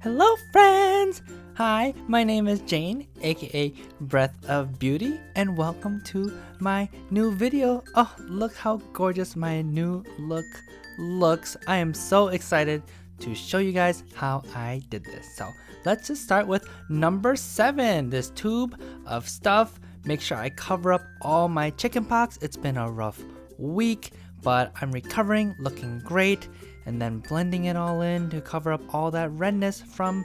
Hello friends! Hi, my name is Jane, aka Breath of Beauty, and welcome to my new video. Oh, look how gorgeous my new look looks. I am so excited to show you guys how I did this. So let's just start with number 7, this tube of stuff. Make sure I cover up all my chicken pox. It's been a rough week, but I'm recovering, looking great. And then blending it all in to cover up all that redness from,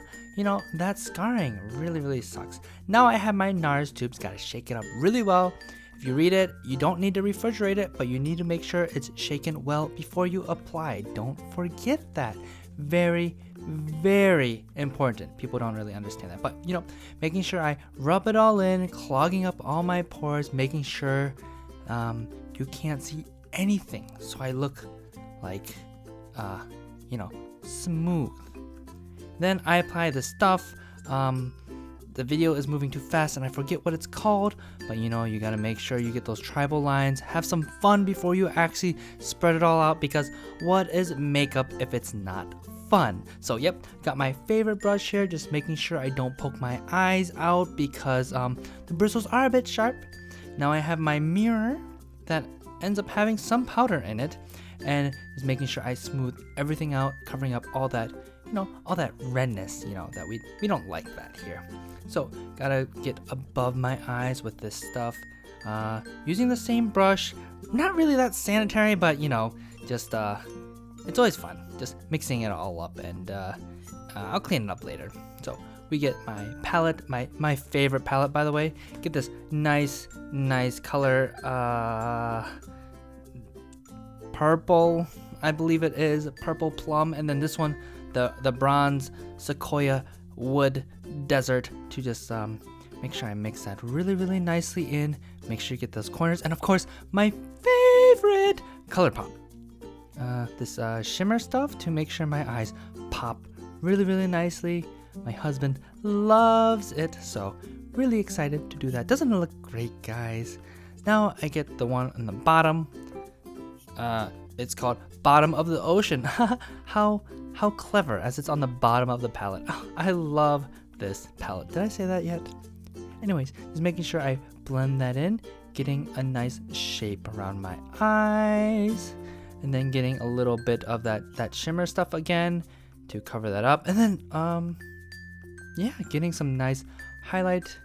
that scarring. Really sucks. Now I have my NARS tubes, gotta shake it up really well. If you read it, you don't need to refrigerate it, but you need to make sure it's shaken well before you apply. Don't forget that. Very important. People don't really understand that. But, making sure I rub it all in, clogging up all my pores, making sure you can't see anything. So I look like smooth. Then I apply the stuff. The video is moving too fast and I forget what it's called, but you gotta make sure you get those tribal lines. Have some fun before you actually spread it all out, because what is makeup if it's not fun? So yep, got my favorite brush here, just making sure I don't poke my eyes out because the bristles are a bit sharp. Now I have my mirror that ends up having some powder in it, and just making sure I smooth everything out, covering up all that, all that redness, that we don't like that here. So gotta get above my eyes with this stuff, using the same brush. Not really that sanitary, but just it's always fun just mixing it all up, and I'll clean it up later. So we get my palette, my favorite palette, by the way. Get this nice color, purple, I believe it is, purple plum, and then this one, the bronze sequoia wood desert, to just make sure I mix that really nicely in. Make sure you get those corners, and of course my favorite color pop, this shimmer stuff, to make sure my eyes pop really nicely. My husband loves it, so really excited to do that. Doesn't it look great, guys? Now I get the one on the bottom. It's called Bottom of the Ocean. How clever, as it's on the bottom of the palette. Oh, I love this palette. Did I say that yet? Anyways, just making sure I blend that in, getting a nice shape around my eyes, and then getting a little bit of that shimmer stuff again to cover that up, and then getting some nice highlight.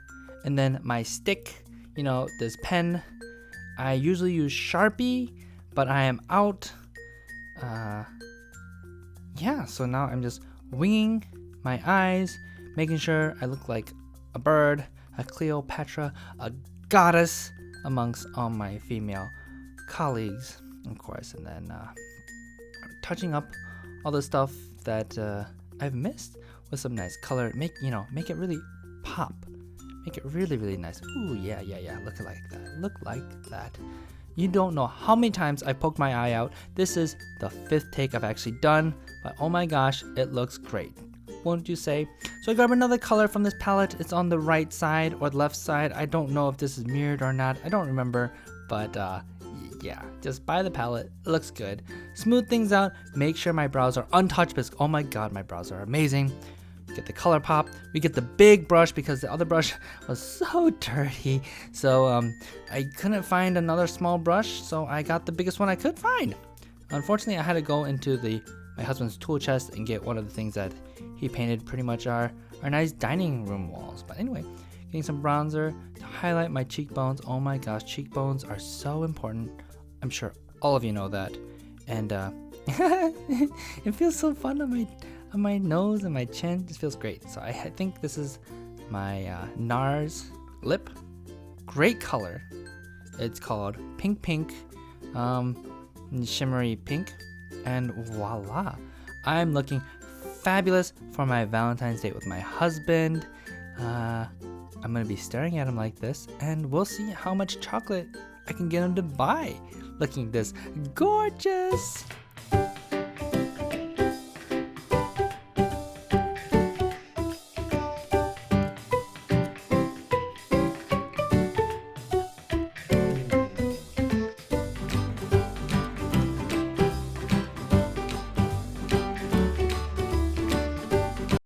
And then my stick, this pen, I usually use Sharpie, but I am out. So now I'm just winging my eyes, making sure I look like a bird, a Cleopatra, a goddess amongst all my female colleagues, of course. And then touching up all the stuff that I've missed with some nice color. Make it really pop. Make it really nice. Ooh, yeah. Look like that. You don't know how many times I poked my eye out. This is the 5th take I've actually done, but oh my gosh, it looks great. Won't you say? So I grab another color from this palette. It's on the right side or the left side. I don't know if this is mirrored or not. I don't remember, but yeah, just buy the palette. It looks good. Smooth things out. Make sure my brows are untouched, because oh my god, my brows are amazing. Get the color pop. We get the big brush because the other brush was so dirty. So I couldn't find another small brush, so I got the biggest one I could find. Unfortunately, I had to go into my husband's tool chest and get one of the things that he painted pretty much our nice dining room walls. But anyway, getting some bronzer to highlight my cheekbones. Oh my gosh, cheekbones are so important. I'm sure all of you know that. And it feels so fun on my nose and my chin. It just feels great. So I think this is my NARS lip. Great color. It's called Pink, shimmery pink, and voila, I'm looking fabulous for my Valentine's date with my husband. I'm gonna be staring at him like this, and we'll see how much chocolate I can get him to buy looking this gorgeous.